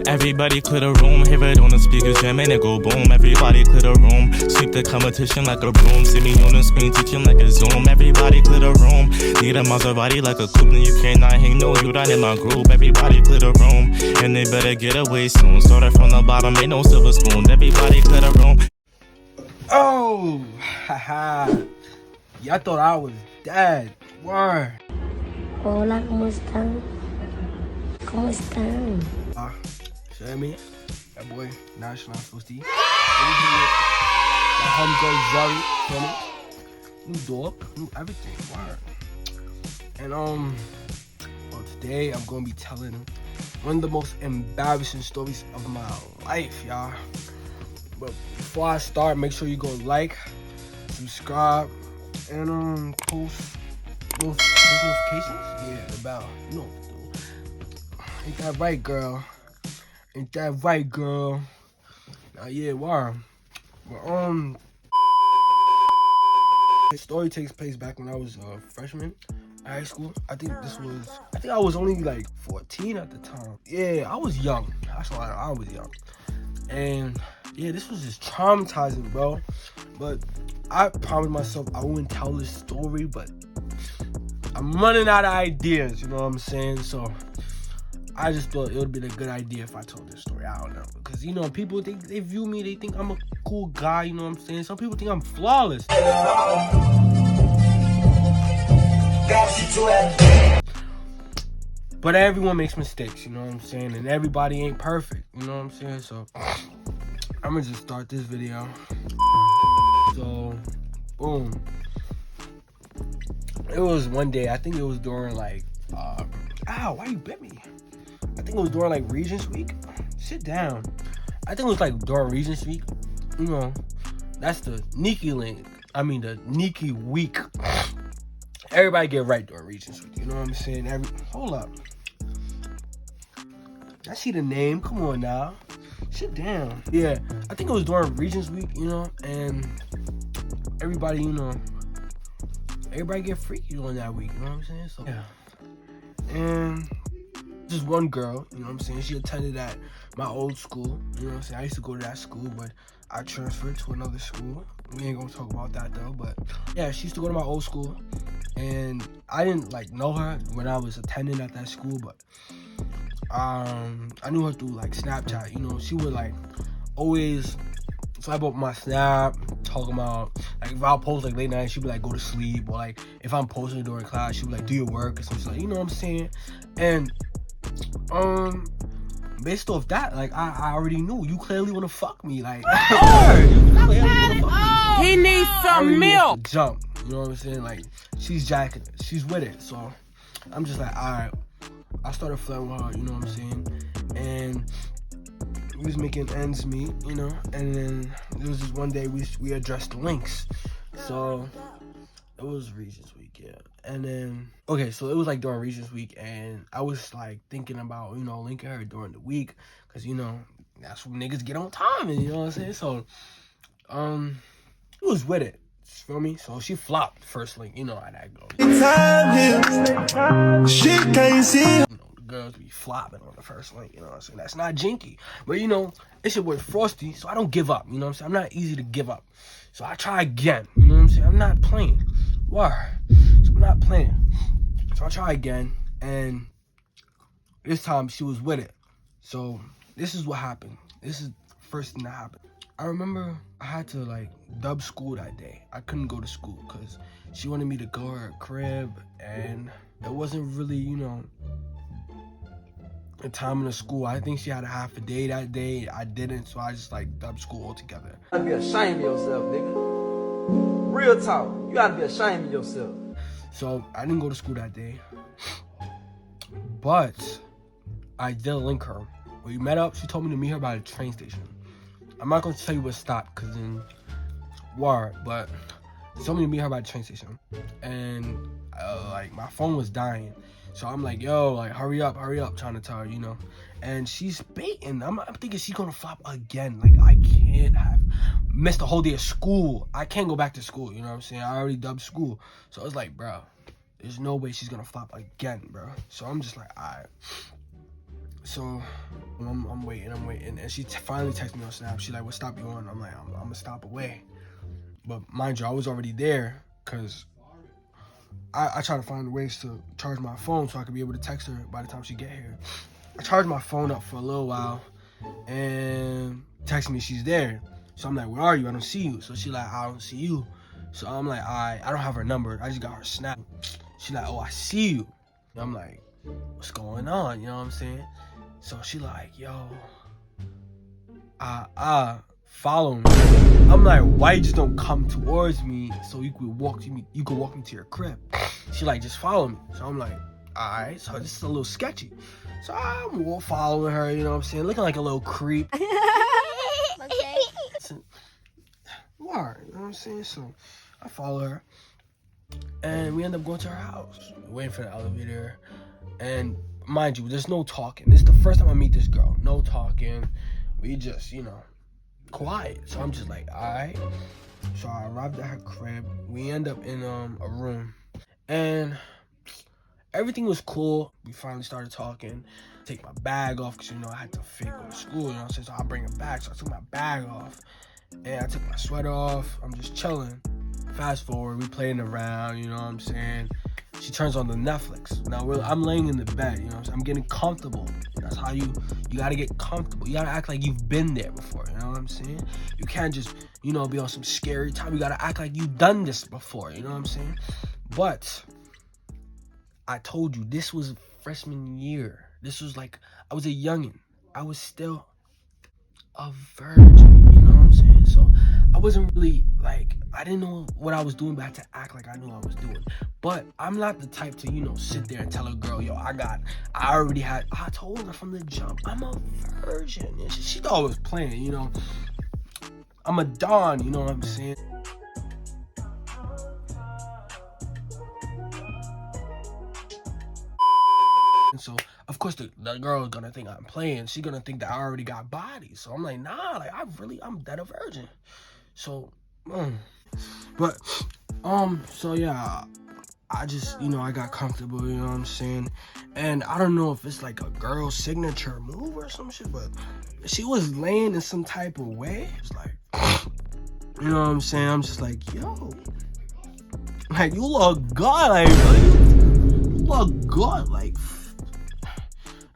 Everybody clear the room, hear it on the speakers, jamming and go boom. Everybody clear the room, sweep the competition like a broom. See me on the screen teaching like a Zoom. Everybody clear the room, need a Maserati like a coupe. You cannot hang no, you not in my group. Everybody clear the room, and they better get away soon. Started from the bottom, ain't no silver spoon. Everybody clear the room. Oh, haha. Y'all thought I was dead. Word. Hola, ¿cómo están? ¿Cómo están? Show me. That boy, National Fusty. My homegirl Zari, feel me? New dog, new everything. Word. And well, today I'm gonna be telling one of the most embarrassing stories of my life, y'all. But before I start, make sure you go like, subscribe, and post notifications. Yeah, the bell. You know what to do. Ain't that right, girl? Ain't that right, girl? Now, yeah, wow. But the story takes place back when I was a freshman in high school. I think I was only like 14 at the time. Yeah, I was young. That's why I was young. And yeah, this was just traumatizing, bro. But I promised myself I wouldn't tell this story, but I'm running out of ideas, you know what I'm saying? So I just thought it would be a good idea if I told this story. I don't know. Because, you know, people think, they view me, they think I'm a cool guy, you know what I'm saying? Some people think I'm flawless. But everyone makes mistakes, you know what I'm saying? And everybody ain't perfect, you know what I'm saying? So I'm gonna just start this video. So, boom. It was one day, I think it was during like, ow, why you bit me? I think it was during like Regents Week. Sit down. I think it was like during Regents Week. You know, that's the Nika link. I mean the Nika week. Everybody get right during Regents Week. You know what I'm saying? Hold up. I see the name. Come on now. Sit down. Yeah, I think it was during Regents Week, you know, and everybody, you know, everybody get freaky on that week, you know what I'm saying? So, yeah. And just one girl, you know what I'm saying? She attended at my old school, you know what I'm saying? I used to go to that school, but I transferred to another school. We ain't gonna talk about that though, but yeah, she used to go to my old school, and I didn't like know her when I was attending at that school, but I knew her through like Snapchat. You know, she would like always swipe up my Snap, talking about like if I'll post like late night, she'd be like go to sleep, or like if I'm posting during class, she'd be like do your work or something like, you know what I'm saying? And based off that, like I already knew you clearly want to fuck me, like he needs some milk. Jump, you know what I'm saying? Like she's jacking it, she's with it, so I'm just like, all right. I started flirting with her, you know what I'm saying? And we was making ends meet, you know? And then there was this one day we addressed the links. So it was Regents Week, yeah. And then, okay, so it was like during Regents Week, and I was like thinking about, you know, linking her during the week, because, you know, that's when niggas get on time, and you know what I'm saying? So, it was with it. Feel me? So she flopped first link. You know how that goes. She can't see. You know, the girls be flopping on the first link. You know what I'm saying? That's not jinky. But you know, it's your boy Frosty, so I don't give up. You know what I'm saying? I'm not easy to give up. So I try again. You know what I'm saying? I'm not playing. Word. So I'm not playing. So I try again, and this time she was with it. So this is what happened. This is the first thing that happened. I remember I had to like dub school that day. I couldn't go to school because she wanted me to go to her crib, and it wasn't really, you know, a time in the school. I think she had a half a day that day. I didn't, so I just like dubbed school altogether. You gotta be ashamed of yourself, nigga. Real talk. You gotta be ashamed of yourself. So I didn't go to school that day, but I did link her. When we met up, she told me to meet her by the train station. I'm not gonna tell you what stop, cause then word, but she told me to meet her by the train station, and like my phone was dying, so I'm like, yo, like hurry up, trying to tell her, you know, and she's baiting. I'm thinking she's gonna flop again. Like I can't have missed a whole day of school. I can't go back to school. You know what I'm saying? I already dubbed school, so it's like, bro, there's no way she's gonna flop again, bro. So I'm just like, all right. So I'm waiting, and she finally texted me on Snap. She's like, "What stop you on?" I'm like, I'm a stop away. But mind you, I was already there because I try to find ways to charge my phone so I could be able to text her by the time she get here. I charged my phone up for a little while and text me she's there. So I'm like, "Where are you? I don't see you." So she like, "I don't see you." So I'm like, I don't have her number. I just got her Snap. She like, "Oh, I see you." And I'm like, "What's going on?" You know what I'm saying? So she like, "Yo, follow me." I'm like, "Why you just don't come towards me so you could walk me to your crib?" She like, "Just follow me." So I'm like, "Alright." So this is a little sketchy. So I'm following her, you know what I'm saying? Looking like a little creep. Okay. So, alright, you know what I'm saying? So I follow her. And we end up going to her house. Waiting for the elevator. And mind you, there's no talking. This is the first time I meet this girl. No talking. We just, quiet. So I'm just like, alright. So I arrived at her crib. We end up in a room. And everything was cool. We finally started talking. Take my bag off because I had to fit go to school, you know what I'm saying? So I'll bring it back. So I took my bag off. And I took my sweater off. I'm just chilling. Fast forward, we playing around, you know what I'm saying? She turns on the Netflix. Now I'm laying in the bed, you know what I'm saying? I'm getting comfortable. That's how you gotta get comfortable. You gotta act like you've been there before, you know what I'm saying? You can't just, be on some scary time. You gotta act like you've done this before, you know what I'm saying? But I told you, this was freshman year. This was like, I was a youngin'. I was still a virgin, you know what I'm saying? So I wasn't really I didn't know what I was doing, but I had to act like I knew what I was doing. But I'm not the type to, sit there and tell a girl, "Yo, I told her from the jump, I'm a virgin." And she thought I was playing, I'm a Don, you know what I'm saying? And so, of course, the girl is gonna think I'm playing. She's gonna think that I already got bodies. So I'm like, nah, I'm dead a virgin. So, but, so yeah, I just, I got comfortable, you know what I'm saying? And I don't know if it's like a girl's signature move or some shit, but she was laying in some type of way. It's like, you know what I'm saying? I'm just like, yo, you look good, you look good,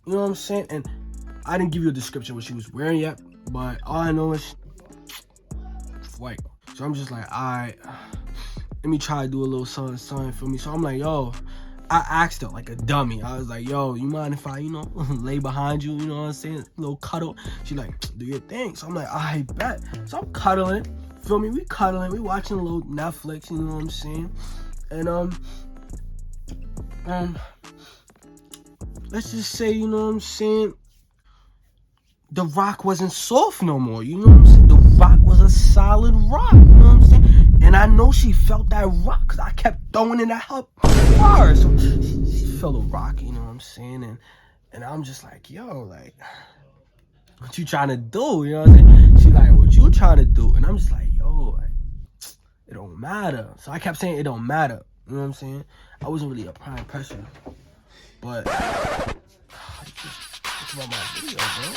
you know what I'm saying? And I didn't give you a description of what she was wearing yet, but all I know is white. So I'm just like, alright, let me try to do a little something for me. So I'm like, yo, I asked her like a dummy. I was like, yo, you mind if I, lay behind you, you know what I'm saying? A little cuddle. She like, do your thing. So I'm like, I bet. So I'm cuddling, feel me? We cuddling, we watching a little Netflix, you know what I'm saying? And let's just say, you know what I'm saying, the rock wasn't soft no more, you know what I'm saying? The rock was a solid rock, you know what I'm saying? And I know she felt that rock because I kept throwing it at her hard. So she felt the rock, you know what I'm saying? And I'm just like, yo, what you trying to do, you know what I'm saying? She like, what you trying to do? And I'm just like, yo, it don't matter. So I kept saying it don't matter, you know what I'm saying? I wasn't really applying pressure. But it's about my video, bro.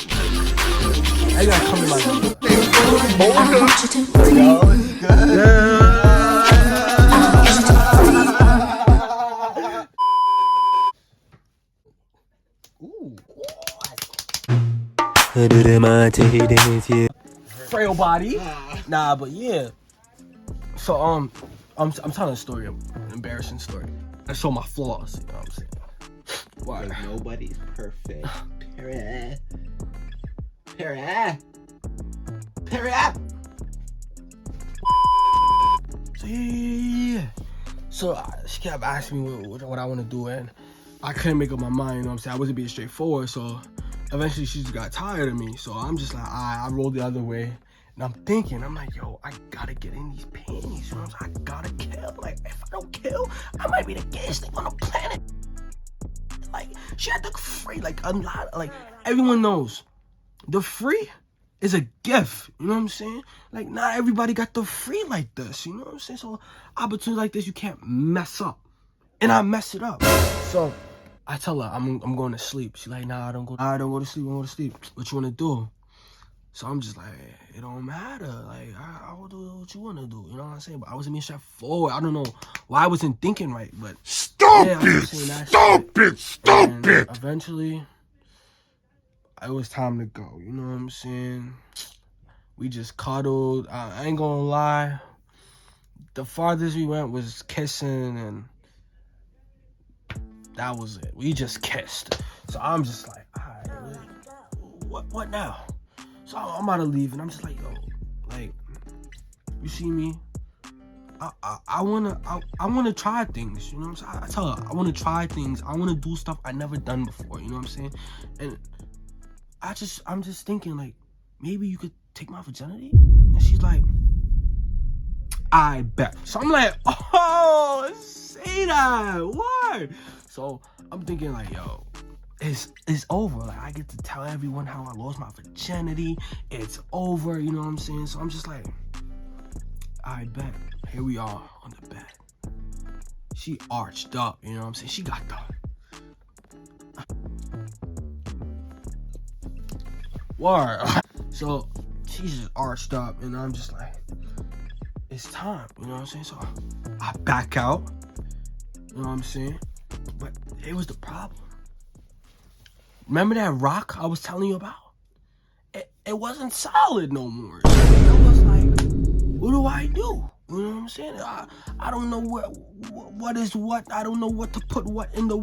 I gotta come to my video. Frail body. Nah, but yeah. So I'm telling a story, an embarrassing story. I show my flaws, you know what I'm saying? Why? Because nobody's perfect. Period. So yeah. So she kept asking me what I want to do, and I couldn't make up my mind, you know what I'm saying? I wasn't being straightforward, so eventually she just got tired of me. So I'm just like, I rolled the other way. And I'm thinking, I'm like, yo, I gotta get in these panties, you know what I'm saying? I gotta kill. If I don't kill, I might be the gayest thing on the planet. She had the free, a lot, everyone knows. The free is a gift, you know what I'm saying? Not everybody got the free like this, you know what I'm saying? So, opportunities like this, you can't mess up. And I messed it up. So, I tell her I'm going to sleep. She's like, nah, I don't go to sleep. I don't go to sleep. What you wanna do? So I'm just like, it don't matter. Like, I'll do what you wanna do. You know what I'm saying? But I wasn't being straightforward. I don't know why I wasn't thinking right, but stop it. Eventually, it was time to go. You know what I'm saying? We just cuddled. I ain't gonna lie. The farthest we went was kissing, and that was it. We just kissed. So I'm just like, all right, what now? So I'm about to leave, and I'm just like, yo, like, you see me? I wanna try things. You know what I'm saying? I tell her I wanna try things. I wanna do stuff I never done before. You know what I'm saying? And I'm just thinking, like, maybe you could take my virginity. And she's like, I bet. So I'm like, oh, say that. What? So I'm thinking, like, yo, it's over. Like, I get to tell everyone how I lost my virginity. It's over. You know what I'm saying? So I'm just like, I bet. Here we are on the bed. She arched up. You know what I'm saying? She got the word. So she's just arched up, and I'm just like, it's time. You know what I'm saying? So I back out. You know what I'm saying? But here was the problem. Remember that rock I was telling you about? It wasn't solid no more. So I was like, what do I do? You know what I'm saying? I don't know what is what. I don't know what to put what in the.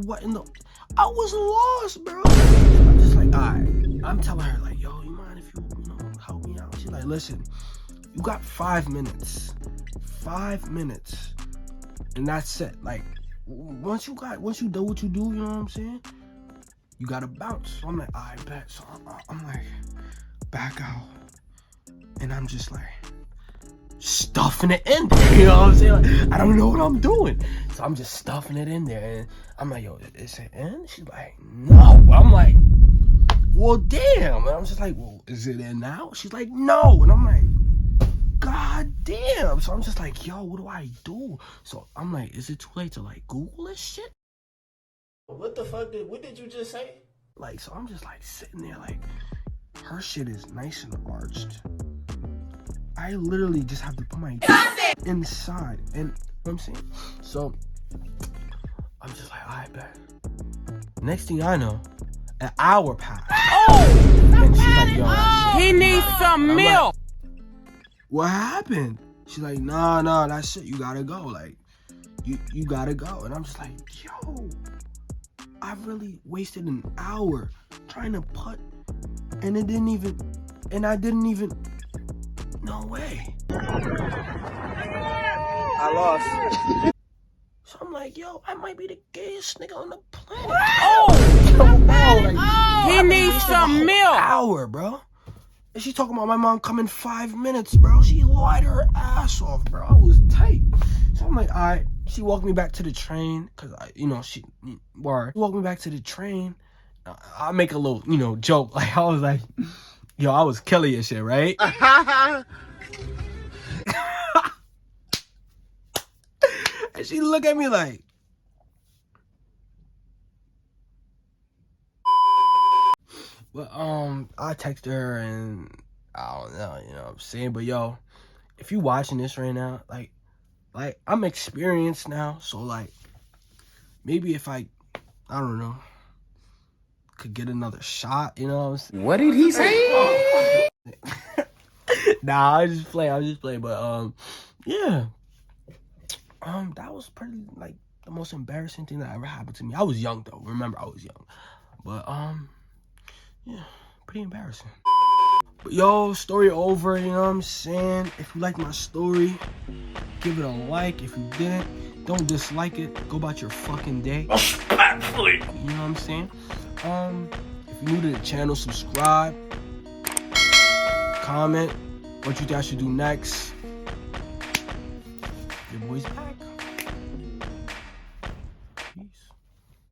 I was lost, bro. I'm just like, all right. I'm telling her, like, yo, you mind if you help me out? She's like, listen, you got 5 minutes. 5 minutes. And that's it. Like, once you do what you do, you know what I'm saying? You gotta bounce. So I'm like, I bet. So I'm like, back out. And I'm just like, stuffing it in there. You know what I'm saying? Like, I don't know what I'm doing. So I'm just stuffing it in there. And I'm like, yo, is it in? She's like, no. I'm like, well, damn. And I'm just like, well, is it in now? She's like, no. And I'm like, God damn. So I'm just like, yo, what do I do? So I'm like, is it too late to, like, Google this shit? What the fuck what did you just say? Like, so I'm just like sitting there, like, her shit is nice and arched. I literally just have to put my inside. And you know what I'm saying? So I'm just like, I bet. Next thing I know, an hour passed. Oh! And she's like, yo, He needs some milk. Like, what happened? She's like, nah, that's it. You gotta go. Like, you gotta go. And I'm just like, yo, I really wasted an hour trying to putt, and I didn't even, no way. I lost. So I'm like, yo, I might be the gayest nigga on the planet. He needs some milk. Hour, bro. And she talking about my mom coming 5 minutes, bro. She lied her ass off, bro. I was tight. So I'm like, all right. She walked me back to the train, cause she walked me back to the train. I make a little, joke. Like, I was like, yo, I was killing your shit, right? And she look at me like, well, I text her, and I don't know, you know what I'm saying? But yo, if you watching this right now, like I'm experienced now, so like maybe if I don't know, could get another shot, you know what I'm saying? What did he say? Nah, I just play, but yeah. That was pretty, like, the most embarrassing thing that ever happened to me. I was young though. Remember, I was young. But yeah, pretty embarrassing. But yo, story over, you know what I'm saying? If you like my story, give it a like. If you didn't, don't dislike it. Go about your fucking day. Respectfully. You know what I'm saying? If you're new to the channel, subscribe. Comment what you think I should do next.